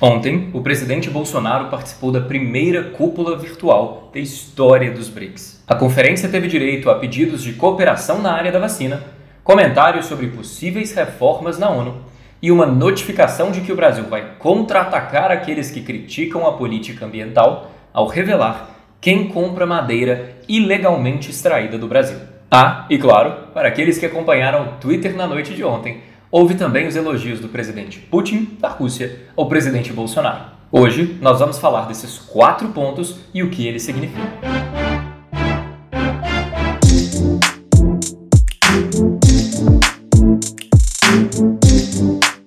Ontem, o presidente Bolsonaro participou da primeira cúpula virtual da história dos BRICS. A conferência teve direito a pedidos de cooperação na área da vacina, comentários sobre possíveis reformas na ONU e uma notificação de que o Brasil vai contra-atacar aqueles que criticam a política ambiental ao revelar quem compra madeira ilegalmente extraída do Brasil. Ah, e claro, para aqueles que acompanharam o Twitter na noite de ontem, houve também os elogios do presidente Putin, da Rússia, ao presidente Bolsonaro. Hoje, nós vamos falar desses 4 pontos e o que eles significam.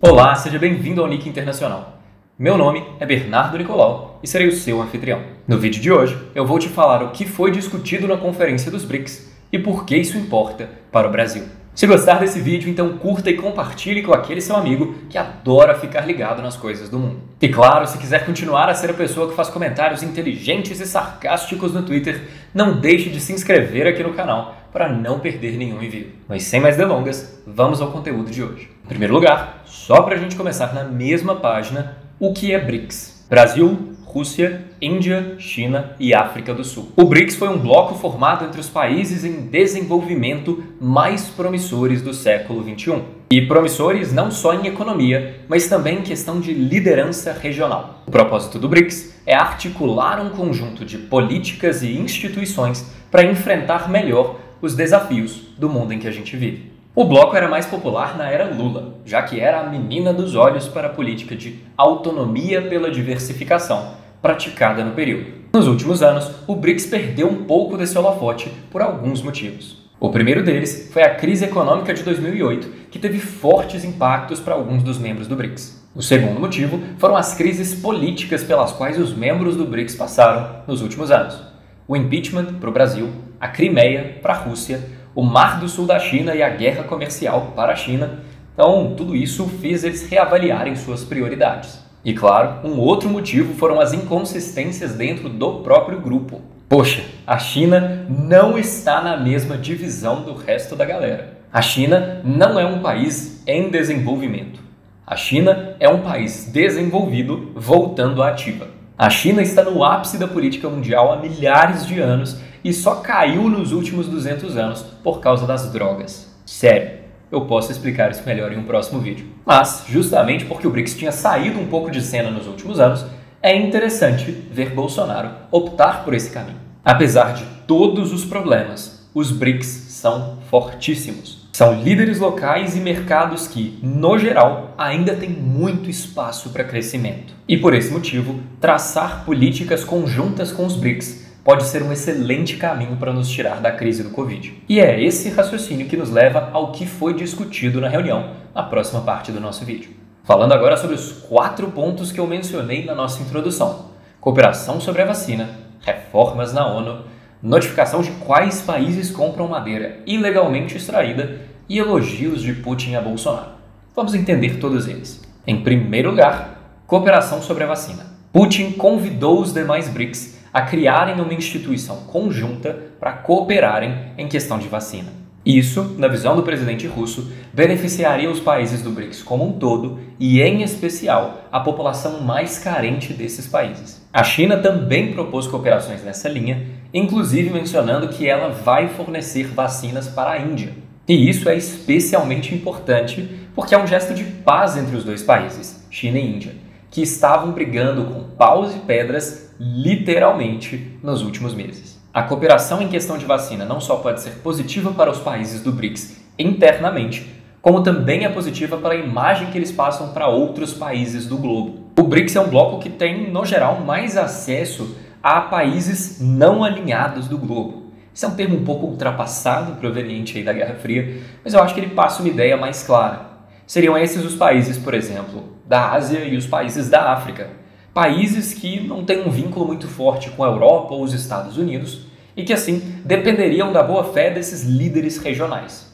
Olá, seja bem-vindo ao Nick Internacional. Meu nome é Bernardo Nicolau e serei o seu anfitrião. No vídeo de hoje, eu vou te falar o que foi discutido na Conferência dos BRICS e por que isso importa para o Brasil. Se gostar desse vídeo, então curta e compartilhe com aquele seu amigo que adora ficar ligado nas coisas do mundo. E claro, se quiser continuar a ser a pessoa que faz comentários inteligentes e sarcásticos no Twitter, não deixe de se inscrever aqui no canal para não perder nenhum envio. Mas sem mais delongas, vamos ao conteúdo de hoje. Em primeiro lugar, só para a gente começar na mesma página, o que é BRICS? Brasil, Rússia, Índia, China e África do Sul. O BRICS foi um bloco formado entre os países em desenvolvimento mais promissores do século XXI. E promissores não só em economia, mas também em questão de liderança regional. O propósito do BRICS é articular um conjunto de políticas e instituições para enfrentar melhor os desafios do mundo em que a gente vive. O bloco era mais popular na era Lula, já que era a menina dos olhos para a política de autonomia pela diversificação praticada no período. Nos últimos anos, o BRICS perdeu um pouco desse holofote por alguns motivos. O primeiro deles foi a crise econômica de 2008, que teve fortes impactos para alguns dos membros do BRICS. O segundo motivo foram as crises políticas pelas quais os membros do BRICS passaram nos últimos anos. O impeachment para o Brasil, a Crimeia para a Rússia, o Mar do Sul da China e a guerra comercial para a China. Então, tudo isso fez eles reavaliarem suas prioridades. E claro, um outro motivo foram as inconsistências dentro do próprio grupo. Poxa, a China não está na mesma divisão do resto da galera. A China não é um país em desenvolvimento. A China é um país desenvolvido voltando à ativa. A China está no ápice da política mundial há milhares de anos e só caiu nos últimos 200 anos por causa das drogas. Sério, eu posso explicar isso melhor em um próximo vídeo. Mas, justamente porque o BRICS tinha saído um pouco de cena nos últimos anos, é interessante ver Bolsonaro optar por esse caminho. Apesar de todos os problemas, os BRICS são fortíssimos. São líderes locais e mercados que, no geral, ainda têm muito espaço para crescimento. E por esse motivo, traçar políticas conjuntas com os BRICS pode ser um excelente caminho para nos tirar da crise do Covid. E é esse raciocínio que nos leva ao que foi discutido na reunião, na próxima parte do nosso vídeo. Falando agora sobre os 4 pontos que eu mencionei na nossa introdução: cooperação sobre a vacina, reformas na ONU, notificação de quais países compram madeira ilegalmente extraída e elogios de Putin a Bolsonaro. Vamos entender todos eles. Em primeiro lugar, cooperação sobre a vacina. Putin convidou os demais BRICS a criarem uma instituição conjunta para cooperarem em questão de vacina. Isso, na visão do presidente russo, beneficiaria os países do BRICS como um todo e, em especial, a população mais carente desses países. A China também propôs cooperações nessa linha, inclusive mencionando que ela vai fornecer vacinas para a Índia. E isso é especialmente importante porque é um gesto de paz entre os dois países, China e Índia, que estavam brigando com paus e pedras literalmente nos últimos meses. A cooperação em questão de vacina não só pode ser positiva para os países do BRICS internamente, como também é positiva para a imagem que eles passam para outros países do globo. O BRICS é um bloco que tem, no geral, mais acesso a países não alinhados do globo. Esse é um termo um pouco ultrapassado, proveniente aí da Guerra Fria, mas eu acho que ele passa uma ideia mais clara. Seriam esses os países, por exemplo, da Ásia e os países da África. Países que não têm um vínculo muito forte com a Europa ou os Estados Unidos e que, assim, dependeriam da boa-fé desses líderes regionais.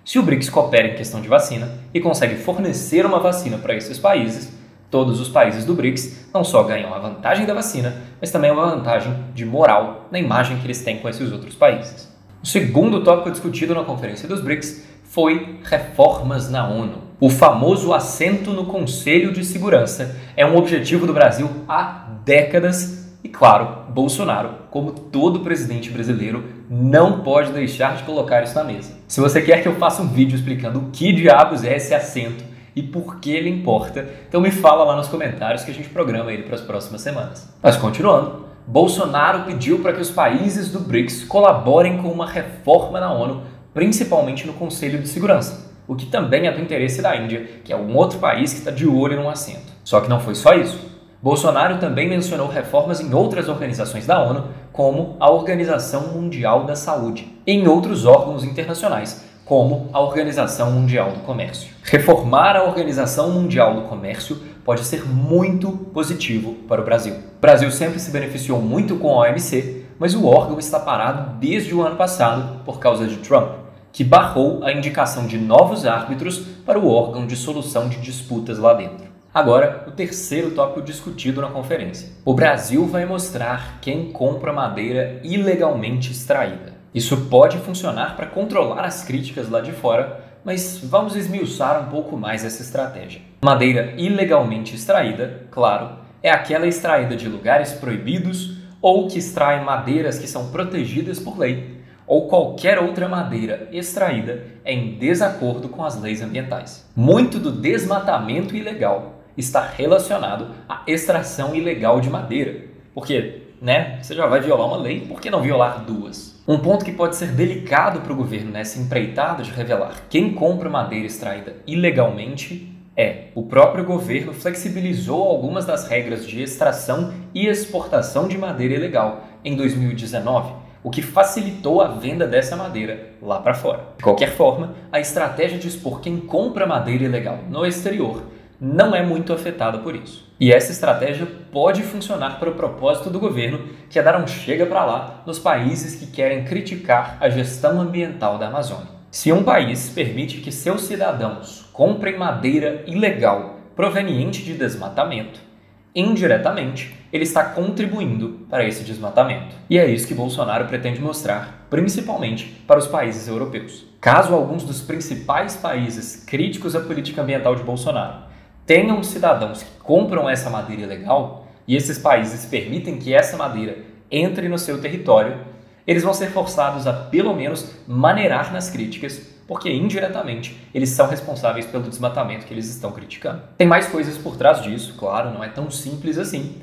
Se o BRICS coopera em questão de vacina e consegue fornecer uma vacina para esses países, todos os países do BRICS não só ganham a vantagem da vacina, mas também uma vantagem de moral na imagem que eles têm com esses outros países. O segundo tópico discutido na Conferência dos BRICS foi reformas na ONU. O famoso assento no Conselho de Segurança é um objetivo do Brasil há décadas e, claro, Bolsonaro, como todo presidente brasileiro, não pode deixar de colocar isso na mesa. Se você quer que eu faça um vídeo explicando o que diabos é esse assento e por que ele importa, então me fala lá nos comentários que a gente programa ele para as próximas semanas. Mas continuando, Bolsonaro pediu para que os países do BRICS colaborem com uma reforma na ONU, principalmente no Conselho de Segurança, o que também é do interesse da Índia, que é um outro país que está de olho num assento. Só que não foi só isso. Bolsonaro também mencionou reformas em outras organizações da ONU, como a Organização Mundial da Saúde, e em outros órgãos internacionais, como a Organização Mundial do Comércio. Reformar a Organização Mundial do Comércio pode ser muito positivo para o Brasil. O Brasil sempre se beneficiou muito com a OMC, mas o órgão está parado desde o ano passado por causa de Trump, que barrou a indicação de novos árbitros para o órgão de solução de disputas lá dentro. Agora, o terceiro tópico discutido na conferência. O Brasil vai mostrar quem compra madeira ilegalmente extraída. Isso pode funcionar para controlar as críticas lá de fora, mas vamos esmiuçar um pouco mais essa estratégia. Madeira ilegalmente extraída, claro, é aquela extraída de lugares proibidos ou que extrai madeiras que são protegidas por lei, ou qualquer outra madeira extraída em desacordo com as leis ambientais. Muito do desmatamento ilegal está relacionado à extração ilegal de madeira, porque, você já vai violar uma lei, por que não violar duas? Um ponto que pode ser delicado para o governo nessa empreitada de revelar quem compra madeira extraída ilegalmente é: o próprio governo flexibilizou algumas das regras de extração e exportação de madeira ilegal em 2019, o que facilitou a venda dessa madeira lá para fora. De qualquer forma, a estratégia de expor quem compra madeira ilegal no exterior não é muito afetada por isso. E essa estratégia pode funcionar para o propósito do governo, que é dar um chega para lá nos países que querem criticar a gestão ambiental da Amazônia. Se um país permite que seus cidadãos comprem madeira ilegal proveniente de desmatamento, indiretamente, ele está contribuindo para esse desmatamento. E é isso que Bolsonaro pretende mostrar, principalmente para os países europeus. Caso alguns dos principais países críticos à política ambiental de Bolsonaro tenham cidadãos que compram essa madeira ilegal e esses países permitem que essa madeira entre no seu território, eles vão ser forçados a, pelo menos, maneirar nas críticas, porque indiretamente eles são responsáveis pelo desmatamento que eles estão criticando. Tem mais coisas por trás disso, claro, não é tão simples assim,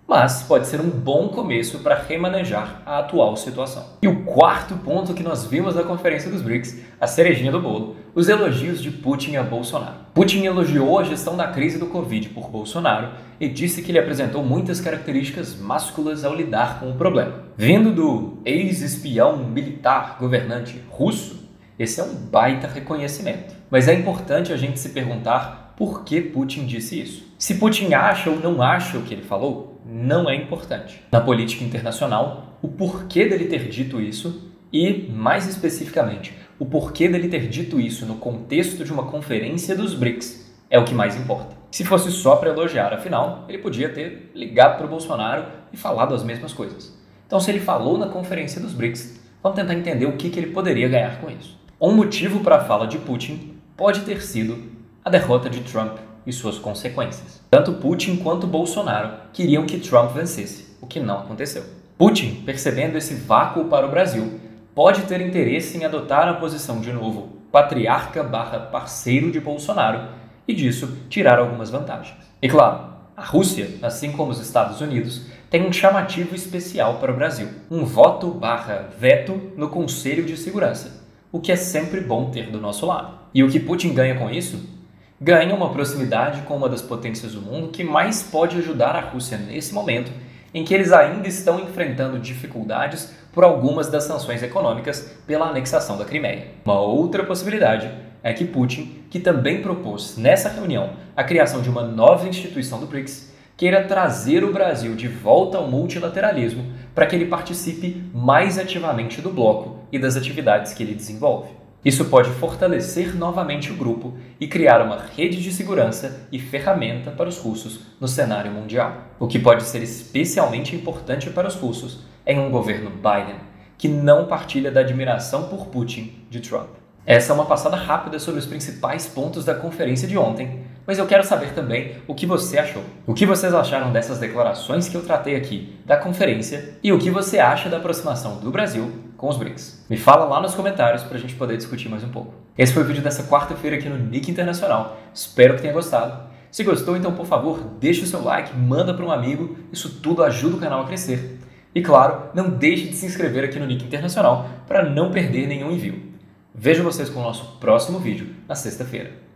mas pode ser um bom começo para remanejar a atual situação. E o quarto ponto que nós vimos na Conferência dos BRICS, a cerejinha do bolo, os elogios de Putin a Bolsonaro. Putin elogiou a gestão da crise do Covid por Bolsonaro e disse que ele apresentou muitas características másculas ao lidar com o problema. Vindo do ex-espião militar governante russo, esse é um baita reconhecimento. Mas é importante a gente se perguntar por que Putin disse isso. Se Putin acha ou não acha o que ele falou, não é importante. Na política internacional, o porquê dele ter dito isso e, mais especificamente, o porquê dele ter dito isso no contexto de uma conferência dos BRICS é o que mais importa. Se fosse só para elogiar, afinal, ele podia ter ligado para o Bolsonaro e falado as mesmas coisas. Então, se ele falou na conferência dos BRICS, vamos tentar entender o que ele poderia ganhar com isso. Um motivo para a fala de Putin pode ter sido a derrota de Trump e suas consequências. Tanto Putin quanto Bolsonaro queriam que Trump vencesse, o que não aconteceu. Putin, percebendo esse vácuo para o Brasil, pode ter interesse em adotar a posição de novo patriarca/parceiro de Bolsonaro e disso tirar algumas vantagens. E claro, a Rússia, assim como os Estados Unidos, tem um chamativo especial para o Brasil, um voto/veto no Conselho de Segurança, o que é sempre bom ter do nosso lado. E o que Putin ganha com isso? Ganha uma proximidade com uma das potências do mundo que mais pode ajudar a Rússia nesse momento, em que eles ainda estão enfrentando dificuldades por algumas das sanções econômicas pela anexação da Crimeia. Uma outra possibilidade é que Putin, que também propôs nessa reunião a criação de uma nova instituição do BRICS, queira trazer o Brasil de volta ao multilateralismo para que ele participe mais ativamente do bloco e das atividades que ele desenvolve. Isso pode fortalecer novamente o grupo e criar uma rede de segurança e ferramenta para os russos no cenário mundial. O que pode ser especialmente importante para os russos em um governo Biden, que não partilha da admiração por Putin de Trump. Essa é uma passada rápida sobre os principais pontos da conferência de ontem, mas eu quero saber também o que você achou. O que vocês acharam dessas declarações que eu tratei aqui da conferência e o que você acha da aproximação do Brasil com os BRICS. Me fala lá nos comentários para a gente poder discutir mais um pouco. Esse foi o vídeo dessa quarta-feira aqui no Nick Internacional. Espero que tenha gostado. Se gostou, então, por favor, deixe o seu like, manda para um amigo. Isso tudo ajuda o canal a crescer. E, claro, não deixe de se inscrever aqui no Nick Internacional para não perder nenhum envio. Vejo vocês com o nosso próximo vídeo na sexta-feira.